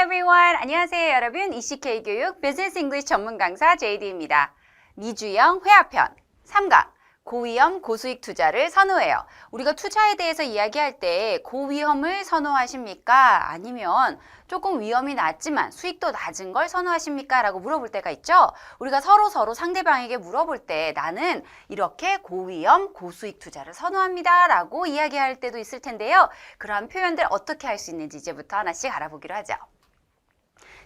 everyone. 안녕하세요, 여러분. ECK 교육 비즈니스 잉글리시 전문 강사 JD입니다. 미주형 회화편 3강 고위험 고수익 투자를 선호해요. 우리가 투자에 대해서 이야기할 때 고위험을 선호하십니까? 아니면 조금 위험이 낮지만 수익도 낮은 걸 선호하십니까? 라고 물어볼 때가 있죠. 우리가 서로 상대방에게 물어볼 때 나는 이렇게 고위험 고수익 투자를 선호합니다 라고 이야기할 때도 있을 텐데요. 그러한 표현들 어떻게 할 수 있는지 이제부터 하나씩 알아보기로 하죠.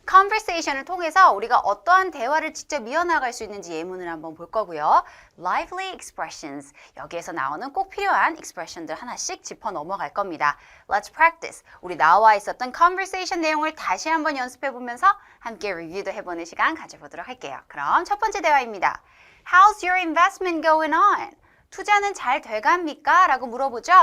conversation을 통해서 우리가 어떠한 대화를 직접 이어나갈 수 있는지 예문을 한번 볼 거고요. lively expressions, 여기에서 나오는 꼭 필요한 expression들 하나씩 짚어 넘어갈 겁니다. Let's practice. 우리 나와 있었던 conversation 내용을 다시 한번 연습해 보면서 함께 리뷰도 해보는 시간 가져보도록 할게요. 그럼 첫 번째 대화입니다. How's your investment going on? 투자는 잘 돼갑니까? 라고 물어보죠.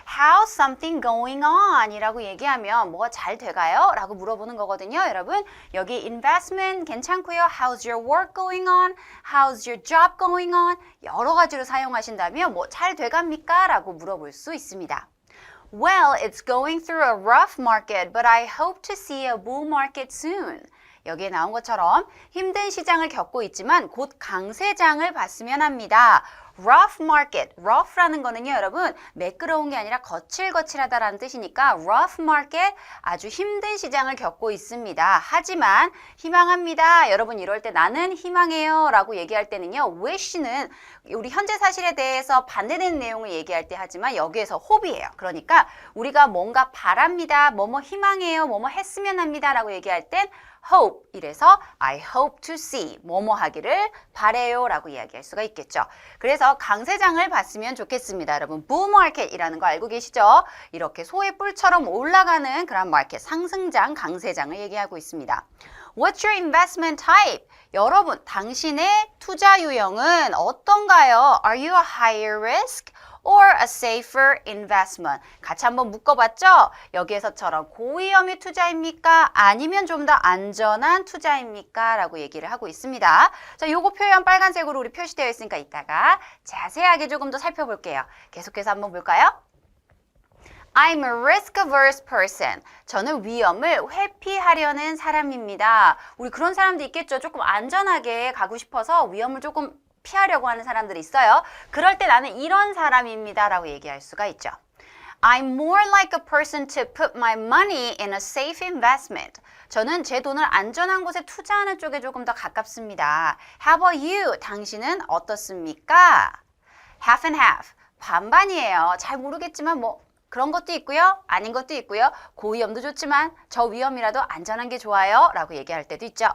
How's something going on? 이라고 얘기하면 뭐가 잘 돼가요? 라고 물어보는 거거든요. 여러분 여기 investment 괜찮고요. How's your work going on? How's your job going on? 여러 가지로 사용하신다면 뭐 잘 돼갑니까? 라고 물어볼 수 있습니다. Well, it's going through a rough market, but I hope to see a bull market soon. 여기에 나온 것처럼 힘든 시장을 겪고 있지만 곧 강세장을 봤으면 합니다. rough market, rough라는 거는요 여러분 매끄러운 게 아니라 거칠거칠하다라는 뜻이니까 rough market, 아주 힘든 시장을 겪고 있습니다. 하지만 희망합니다. 여러분 이럴 때 나는 희망해요 라고 얘기할 때는요 wish는 우리 현재 사실에 대해서 반대되는 내용을 얘기할 때 하지만 여기에서 hope이에요. 그러니까 우리가 뭔가 바랍니다, 뭐뭐 희망해요, 뭐뭐 했으면 합니다 라고 얘기할 땐 hope, 이래서 I hope to see, 뭐뭐 하기를 바래요 라고 이야기할 수가 있겠죠. 그래서 강세장을 봤으면 좋겠습니다. 여러분 bull market이라는 거 알고 계시죠? 이렇게 소의 뿔처럼 올라가는 그런 마켓, 상승장, 강세장을 얘기하고 있습니다. What's your investment type? 여러분 당신의 투자 유형은 어떤가요? Are you a higher risk? or a safer investment. 같이 한번 묶어봤죠? 여기에서처럼 고위험의 투자입니까? 아니면 좀 더 안전한 투자입니까? 라고 얘기를 하고 있습니다. 자, 요거 표현 빨간색으로 우리 표시되어 있으니까 이따가 자세하게 조금 더 살펴볼게요. 계속해서 한번 볼까요? I'm a risk-averse person. 저는 위험을 회피하려는 사람입니다. 우리 그런 사람도 있겠죠. 조금 안전하게 가고 싶어서 위험을 조금 피하려고 하는 사람들이 있어요. 그럴 때 나는 이런 사람입니다 라고 얘기할 수가 있죠. I'm more like a person to put my money in a safe investment. 저는 제 돈을 안전한 곳에 투자하는 쪽에 조금 더 가깝습니다. How about you? 당신은 어떻습니까? Half and half. 반반이에요. 잘 모르겠지만 뭐 그런 것도 있고요. 아닌 것도 있고요. 고위험도 좋지만 저 위험이라도 안전한 게 좋아요 라고 얘기할 때도 있죠.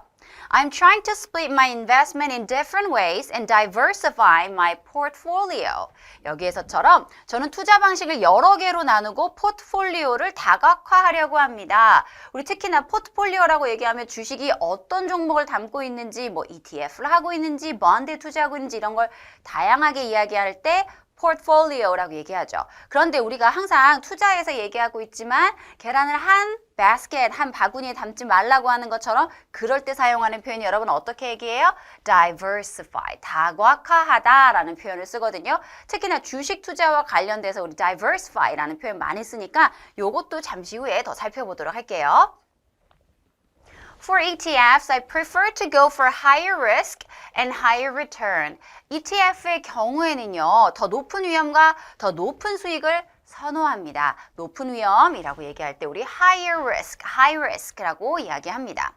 I'm trying to split my investment in different ways and diversify my portfolio. 여기에서처럼 저는 투자 방식을 여러 개로 나누고 포트폴리오를 다각화하려고 합니다. 우리 특히나 포트폴리오라고 얘기하면 주식이 어떤 종목을 담고 있는지, 뭐 ETF를 하고 있는지, bon드에 투자하고 있는지 이런 걸 다양하게 이야기할 때 포트폴리오라고 얘기하죠. 그런데 우리가 항상 투자에서 얘기하고 있지만 계란을 한 basket, 한 바구니에 담지 말라고 하는 것처럼 그럴 때 사용하는 표현이 여러분 어떻게 얘기해요? diversify, 다각화하다라는 표현을 쓰거든요. 특히나 주식 투자와 관련돼서 우리 diversify라는 표현 많이 쓰니까 요것도 잠시 후에 더 살펴보도록 할게요. For ETFs, I prefer to go for higher risk and higher return. ETF의 경우에는요, 더 높은 위험과 더 높은 수익을 선호합니다. 높은 위험이라고 얘기할 때 우리 higher risk, high risk라고 이야기합니다.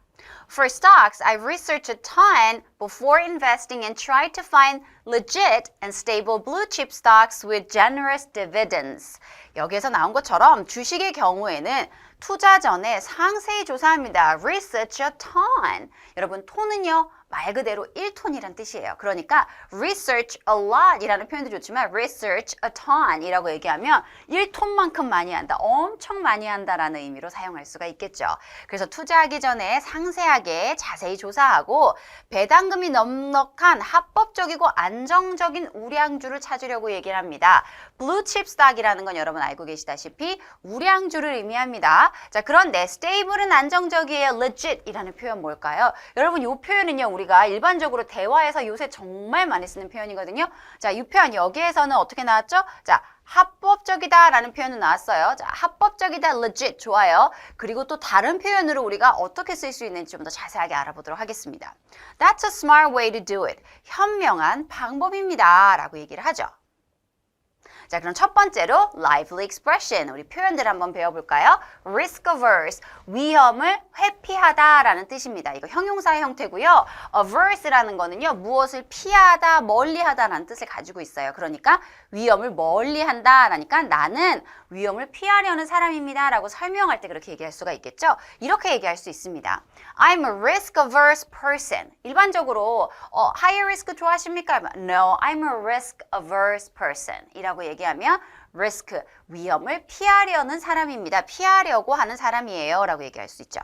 For stocks, I researched a ton before investing and tried to find legit and stable blue chip stocks with generous dividends. 여기에서 나온 것처럼 주식의 경우에는 투자 전에 상세히 조사합니다. Research a ton. 여러분, 톤은요, 말 그대로 1톤이란 뜻이에요. 그러니까 research a lot 이라는 표현도 좋지만 research a ton 이라고 얘기하면 1톤만큼 많이 한다, 엄청 많이 한다라는 의미로 사용할 수가 있겠죠. 그래서 투자하기 전에 상세하게 자세히 조사하고 배당금이 넉넉한 합법적이고 안정적인 우량주를 찾으려고 얘기를 합니다. 블루칩 스탁이라는 건 여러분 여러분 알고 계시다시피 우량주를 의미합니다. 자, 그런데 stable은 안정적이에요. legit이라는 표현 뭘까요? 여러분 이 표현은요, 우리가 일반적으로 대화에서 요새 정말 많이 쓰는 표현이거든요. 자, 이 표현 여기에서는 어떻게 나왔죠? 자, 합법적이다 라는 표현은 나왔어요. 자, 합법적이다, legit, 좋아요. 그리고 또 다른 표현으로 우리가 어떻게 쓸 수 있는지 좀 더 자세하게 알아보도록 하겠습니다. That's a smart way to do it. 현명한 방법입니다 라고 얘기를 하죠. 자, 그럼 첫 번째로 lively expression, 우리 표현들 한번 배워볼까요? risk averse, 위험을 회피하다 라는 뜻입니다. 이거 형용사의 형태고요. averse라는 거는요, 무엇을 피하다, 멀리하다 라는 뜻을 가지고 있어요. 그러니까 위험을 멀리한다 라니까 나는 위험을 피하려는 사람입니다 라고 설명할 때 그렇게 얘기할 수가 있겠죠. 이렇게 얘기할 수 있습니다. I'm a risk averse person. 일반적으로 high risk 좋아하십니까? No, I'm a risk averse person 이라고 얘기하면 risk, 위험을 피하려는 사람입니다. 피하려고 하는 사람이에요 라고 얘기할 수 있죠.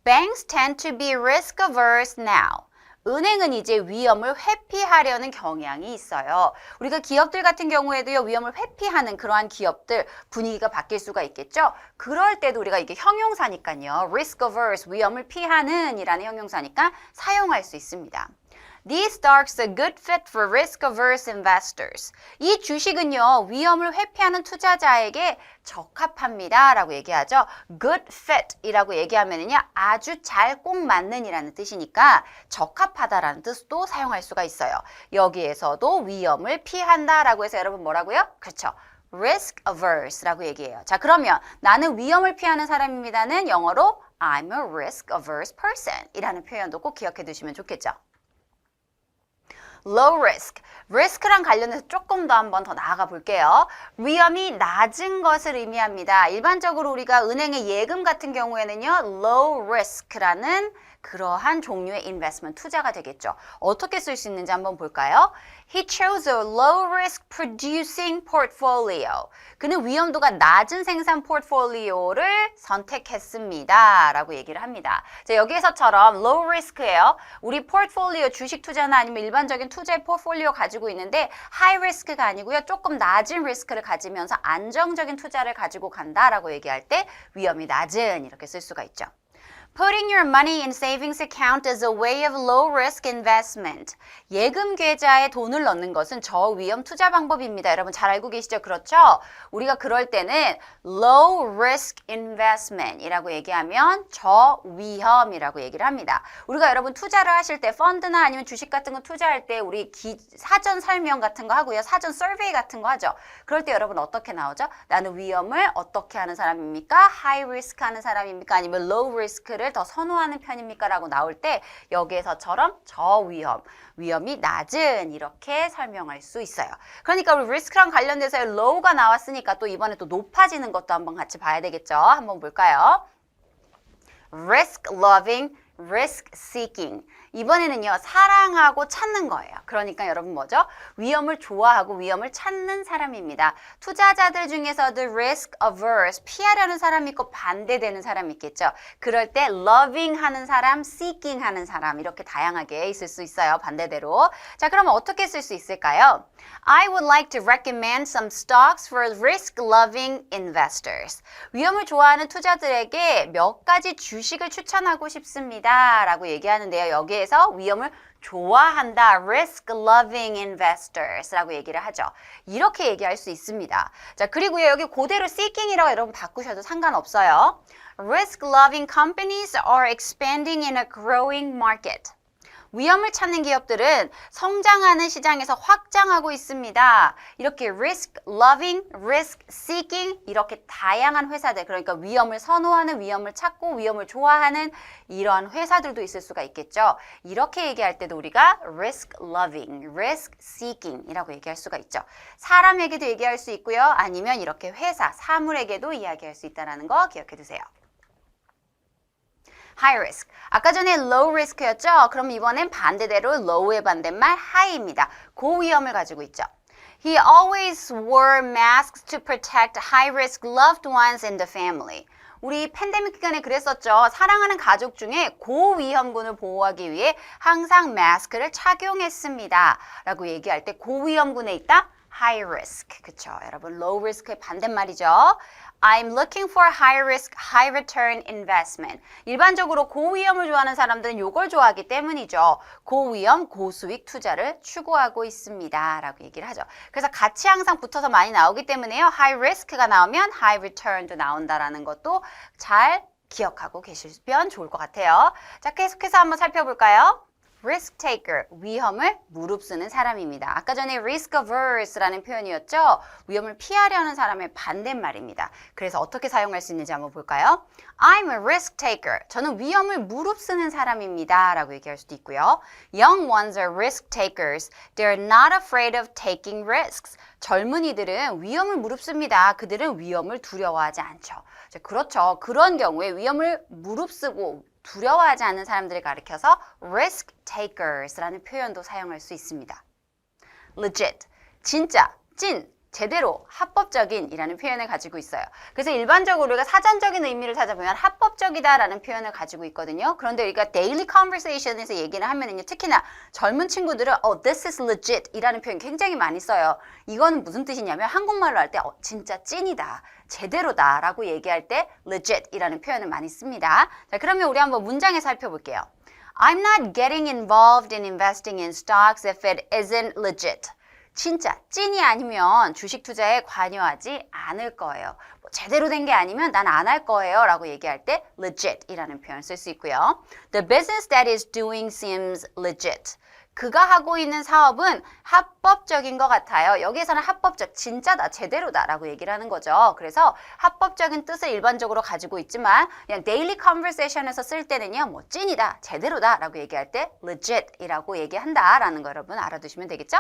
Banks tend to be risk averse now. 은행은 이제 위험을 회피하려는 경향이 있어요. 우리가 기업들 같은 경우에도요, 위험을 회피하는 그러한 기업들 분위기가 바뀔 수가 있겠죠. 그럴 때도 우리가 이게 형용사니까요. risk averse, 위험을 피하는 이라는 형용사니까 사용할 수 있습니다. These stocks are a good fit for risk-averse investors. 이 주식은요, 위험을 회피하는 투자자에게 적합합니다 라고 얘기하죠. good fit 이라고 얘기하면은요, 아주 잘 꼭 맞는 이라는 뜻이니까 적합하다라는 뜻도 사용할 수가 있어요. 여기에서도 위험을 피한다 라고 해서 여러분 뭐라고요? 그렇죠. risk averse 라고 얘기해요. 자, 그러면 나는 위험을 피하는 사람입니다는 영어로 I'm a risk averse person 이라는 표현도 꼭 기억해 두시면 좋겠죠. low risk, risk랑 관련해서 조금 더 한번 더 나아가 볼게요. 위험이 낮은 것을 의미합니다. 일반적으로 우리가 은행의 예금 같은 경우에는요, low risk라는 그러한 종류의 investment 투자가 되겠죠. 어떻게 쓸 수 있는지 한번 볼까요? He chose a low risk producing portfolio. 그는 위험도가 낮은 생산 포트폴리오를 선택했습니다 라고 얘기를 합니다. 자, 여기에서처럼 low risk예요. 우리 포트폴리오 주식 투자나 아니면 일반적인 투자의 포트폴리오 가지고 있는데 high risk가 아니고요, 조금 낮은 리스크를 가지면서 안정적인 투자를 가지고 간다라고 얘기할 때 위험이 낮은 이렇게 쓸 수가 있죠. Putting your money in savings account is a way of low risk investment. 예금 계좌에 돈을 넣는 것은 저위험 투자 방법입니다. 여러분 잘 알고 계시죠? 그렇죠? 우리가 그럴 때는 low risk investment 이라고 얘기하면 저위험이라고 얘기를 합니다. 우리가 여러분 투자를 하실 때 펀드나 아니면 주식 같은 거 투자할 때 우리 사전 설명 같은 거 하고요. 사전 서베이 같은 거 하죠. 그럴 때 여러분 어떻게 나오죠? 나는 위험을 어떻게 하는 사람입니까? high risk 하는 사람입니까? 아니면 low risk를 더 선호하는 편입니까? 라고 나올 때 여기에서처럼 저위험, 위험이 낮은 이렇게 설명할 수 있어요. 그러니까 우리 리스크랑 관련돼서 low가 나왔으니까 또 이번에 또 높아지는 것도 한번 같이 봐야 되겠죠. 한번 볼까요? risk loving, risk seeking. 이번에는요, 사랑하고 찾는 거예요. 그러니까 여러분 뭐죠? 위험을 좋아하고 위험을 찾는 사람입니다. 투자자들 중에서도 risk averse, 피하려는 사람이 있고 반대되는 사람이 있겠죠. 그럴 때 loving 하는 사람, seeking 하는 사람 이렇게 다양하게 있을 수 있어요. 반대대로. 자, 그러면 어떻게 쓸 수 있을까요? I would like to recommend some stocks for risk-loving investors. 위험을 좋아하는 투자들에게 몇 가지 주식을 추천하고 싶습니다. 라고 얘기하는데요. 여기에서 위험을 좋아한다. risk-loving investors 라고 얘기를 하죠. 이렇게 얘기할 수 있습니다. 자, 그리고요. 여기 그대로 seeking이라고 여러분 바꾸셔도 상관없어요. Risk-loving companies are expanding in a growing market. 위험을 찾는 기업들은 성장하는 시장에서 확장하고 있습니다. 이렇게 risk loving, risk seeking 이렇게 다양한 회사들, 그러니까 위험을 선호하는, 위험을 찾고 위험을 좋아하는 이러한 회사들도 있을 수가 있겠죠. 이렇게 얘기할 때도 우리가 risk loving, risk seeking 이라고 얘기할 수가 있죠. 사람에게도 얘기할 수 있고요. 아니면 이렇게 회사, 사물에게도 이야기할 수 있다는 거 기억해 두세요. high risk. 아까 전에 low risk였죠? 그럼 이번엔 반대대로 low의 반대말 high입니다. 고위험을 가지고 있죠. He always wore masks to protect high-risk loved ones in the family. 우리 팬데믹 기간에 그랬었죠. 사랑하는 가족 중에 고위험군을 보호하기 위해 항상 마스크를 착용했습니다. 라고 얘기할 때 고위험군에 있다? high risk. 그쵸? 여러분, low risk의 반대말이죠. I'm looking for high risk, high return investment. 일반적으로 고위험을 좋아하는 사람들은 이걸 좋아하기 때문이죠. 고위험, 고수익 투자를 추구하고 있습니다. 라고 얘기를 하죠. 그래서 같이 항상 붙어서 많이 나오기 때문에요. high risk가 나오면 high return도 나온다라는 것도 잘 기억하고 계시면 좋을 것 같아요. 자, 계속해서 한번 살펴볼까요? risk taker, 위험을 무릅쓰는 사람입니다. 아까 전에 risk averse라는 표현이었죠? 위험을 피하려는 사람의 반대말입니다. 그래서 어떻게 사용할 수 있는지 한번 볼까요? I'm a risk taker. 저는 위험을 무릅쓰는 사람입니다. 라고 얘기할 수도 있고요. Young ones are risk takers. They're not afraid of taking risks. 젊은이들은 위험을 무릅씁니다. 그들은 위험을 두려워하지 않죠. 그렇죠. 그런 경우에 위험을 무릅쓰고 두려워하지 않는 사람들을 가리켜서 risk takers라는 표현도 사용할 수 있습니다. legit, 진짜, 찐, 제대로, 합법적인 이라는 표현을 가지고 있어요. 그래서 일반적으로 우리가 사전적인 의미를 찾아보면 합법적이다라는 표현을 가지고 있거든요. 그런데 우리가 daily conversation에서 얘기를 하면은요, 특히나 젊은 친구들은 this is legit 이라는 표현 굉장히 많이 써요. 이거는 무슨 뜻이냐면 한국말로 할 때 진짜 찐이다, 제대로다 라고 얘기할 때 legit 이라는 표현을 많이 씁니다. 자, 그러면 우리 한번 문장에 살펴볼게요. I'm not getting involved in investing in stocks if it isn't legit. 진짜 찐이 아니면 주식 투자에 관여하지 않을 거예요. 뭐 제대로 된 게 아니면 난 안 할 거예요 라고 얘기할 때 legit 이라는 표현 쓸 수 있고요. The business that is doing seems legit. 그가 하고 있는 사업은 합법적인 것 같아요. 여기에서는 합법적, 진짜다, 제대로다 라고 얘기를 하는 거죠. 그래서 합법적인 뜻을 일반적으로 가지고 있지만 그냥 daily conversation에서 쓸 때는요, 뭐 찐이다, 제대로다 라고 얘기할 때 legit 이라고 얘기한다 라는 거 여러분 알아두시면 되겠죠?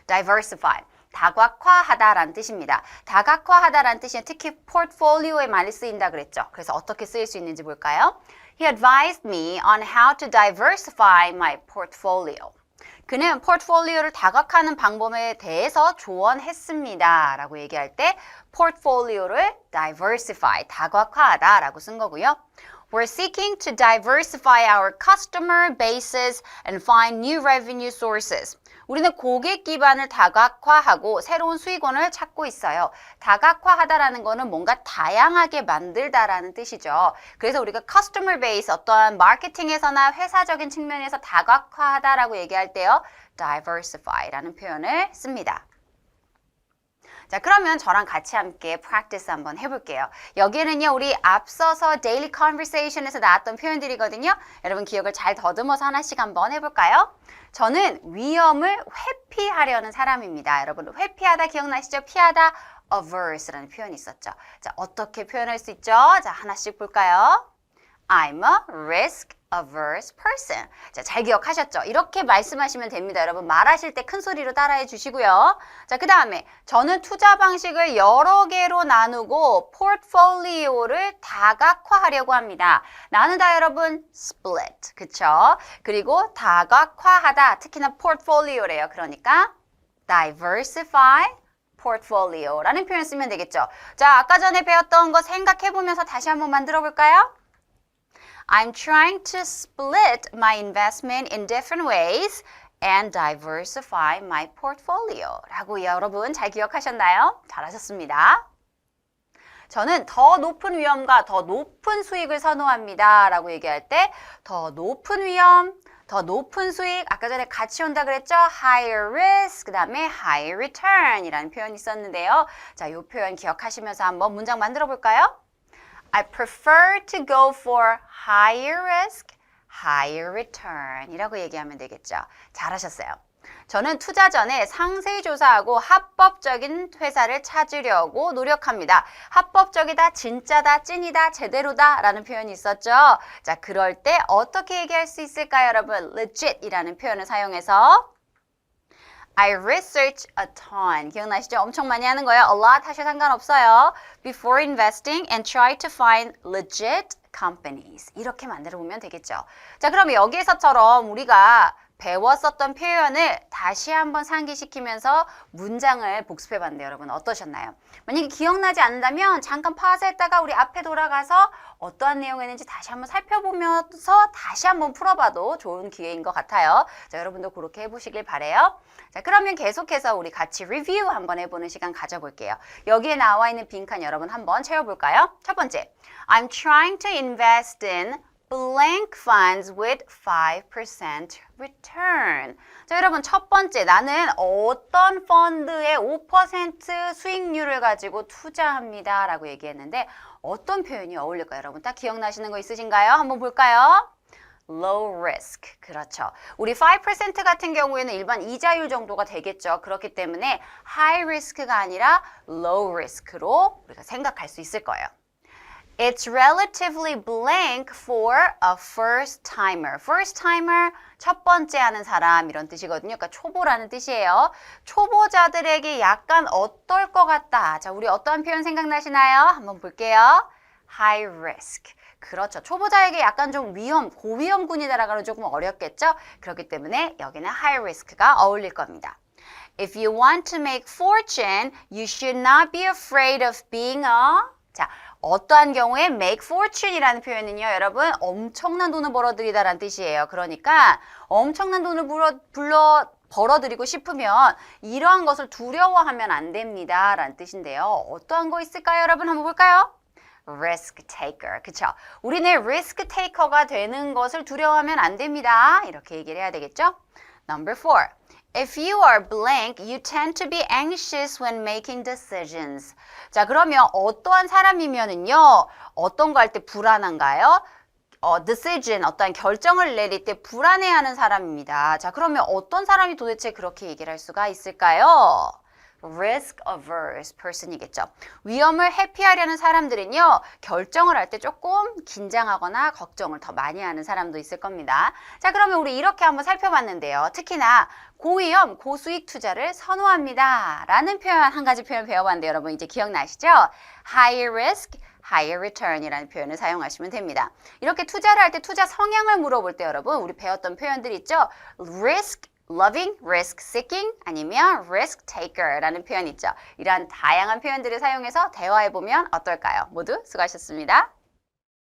diversify, 다각화하다라는 뜻입니다. 다각화하다라는 뜻이 특히 포트폴리오에 많이 쓰인다 그랬죠. 그래서 어떻게 쓰일 수 있는지 볼까요? He advised me on how to diversify my portfolio. 그는 포트폴리오를 다각화하는 방법에 대해서 조언했습니다. 라고 얘기할 때 포트폴리오를 diversify, 다각화하다 라고 쓴 거고요. We're seeking to diversify our customer bases and find new revenue sources. 우리는 고객 기반을 다각화하고 새로운 수익원을 찾고 있어요. 다각화하다라는 거는 뭔가 다양하게 만들다라는 뜻이죠. 그래서 우리가 customer base, 어떠한 마케팅에서나 회사적인 측면에서 다각화하다라고 얘기할 때요, diversify라는 표현을 씁니다. 자, 그러면 저랑 같이 함께 practice 한번 해볼게요. 여기에는요, 우리 앞서서 daily conversation에서 나왔던 표현들이거든요. 여러분 기억을 잘 더듬어서 하나씩 한번 해볼까요? 저는 위험을 회피하려는 사람입니다. 여러분 회피하다 기억나시죠? 피하다 averse라는 표현이 있었죠. 자, 어떻게 표현할 수 있죠? 자, 하나씩 볼까요? I'm a risk averse person. 자, 잘 기억하셨죠? 이렇게 말씀하시면 됩니다. 여러분 말하실 때 큰 소리로 따라해 주시고요. 자, 그 다음에 저는 투자 방식을 여러 개로 나누고 포트폴리오를 다각화하려고 합니다. 나누다 여러분 split, 그쵸? 그리고 다각화하다, 특히나 포트폴리오래요. 그러니까 diversify portfolio라는 표현 쓰면 되겠죠. 자, 아까 전에 배웠던 거 생각해보면서 다시 한번 만들어 볼까요? I'm trying to split my investment in different ways and diversify my portfolio. 라고 여러분 잘 기억하셨나요? 잘하셨습니다. 저는 더 높은 위험과 더 높은 수익을 선호합니다. 라고 얘기할 때 더 높은 위험, 더 높은 수익, 아까 전에 같이 온다 그랬죠? higher risk, 그 다음에 higher return 이라는 표현이 있었는데요. 자, 이 표현 기억하시면서 한번 문장 만들어 볼까요? I prefer to go for higher risk, higher return 이라고 얘기하면 되겠죠. 잘하셨어요. 저는 투자 전에 상세히 조사하고 합법적인 회사를 찾으려고 노력합니다. 합법적이다, 진짜다, 찐이다, 제대로다 라는 표현이 있었죠. 자, 그럴 때 어떻게 얘기할 수 있을까요, 여러분? legit 이라는 표현을 사용해서 I research a ton. 기억나시죠? 엄청 많이 하는 거예요. A lot 하셔도 상관없어요. Before investing and try to find legit companies. 이렇게 만들어 보면 되겠죠. 자, 그럼 여기에서처럼 우리가 배웠었던 표현을 다시 한번 상기시키면서 문장을 복습해봤는데 여러분 어떠셨나요? 만약에 기억나지 않는다면 잠깐 파스했다가 우리 앞에 돌아가서 어떠한 내용이었는지 다시 한번 살펴보면서 다시 한번 풀어봐도 좋은 기회인 것 같아요. 자, 여러분도 그렇게 해보시길 바래요. 자, 그러면 계속해서 우리 같이 리뷰 한번 해보는 시간 가져볼게요. 여기에 나와 있는 빈칸 여러분 한번 채워볼까요? 첫 번째, I'm trying to invest in blank funds with 5% return. 자, 여러분 첫 번째, 나는 어떤 펀드에 5% 수익률을 가지고 투자합니다 라고 얘기했는데 어떤 표현이 어울릴까요? 여러분 딱 기억나시는 거 있으신가요? 한번 볼까요? Low risk. 그렇죠. 우리 5% 같은 경우에는 일반 이자율 정도가 되겠죠. 그렇기 때문에 high risk가 아니라 low risk로 우리가 생각할 수 있을 거예요. It's relatively blank for a first timer. First timer, 첫 번째 하는 사람 이런 뜻이거든요. 그러니까 초보라는 뜻이에요. 초보자들에게 약간 어떨 것 같다. 자, 우리 어떠한 표현 생각나시나요? 한번 볼게요. High risk. 그렇죠. 초보자에게 약간 좀 고위험군이다라고 하면 조금 어렵겠죠? 그렇기 때문에 여기는 high risk가 어울릴 겁니다. If you want to make fortune, you should not be afraid of being a... 자, 어떠한 경우에 make fortune이라는 표현은요, 여러분 엄청난 돈을 벌어들이다라는 뜻이에요. 그러니까 엄청난 돈을 벌어들이고 싶으면 이러한 것을 두려워하면 안 됩니다 라는 뜻인데요. 어떠한 거 있을까요? 여러분 한번 볼까요? risk taker. 그쵸? 우리는 risk taker가 되는 것을 두려워하면 안 됩니다. 이렇게 얘기를 해야 되겠죠? Number 4. If you are blank, you tend to be anxious when making decisions. 자, 그러면 어떠한 사람이면은요, 어떤 거 할 때 불안한가요? decision, 어떠한 결정을 내릴 때 불안해하는 사람입니다. 자, 그러면 어떤 사람이 도대체 그렇게 얘기를 할 수가 있을까요? risk averse person이겠죠. 위험을 회피하려는 사람들은요, 결정을 할 때 조금 긴장하거나 걱정을 더 많이 하는 사람도 있을 겁니다. 자, 그러면 우리 이렇게 한번 살펴봤는데요. 특히나 고위험, 고수익 투자를 선호합니다 라는 표현, 한 가지 표현 배워봤는데 여러분 이제 기억나시죠? high risk, higher return이라는 표현을 사용하시면 됩니다. 이렇게 투자를 할 때 투자 성향을 물어볼 때 여러분 우리 배웠던 표현들 있죠? risk loving, risk seeking 아니면 risk taker라는 표현 있죠. 이러한 다양한 표현들을 사용해서 대화해보면 어떨까요? 모두 수고하셨습니다.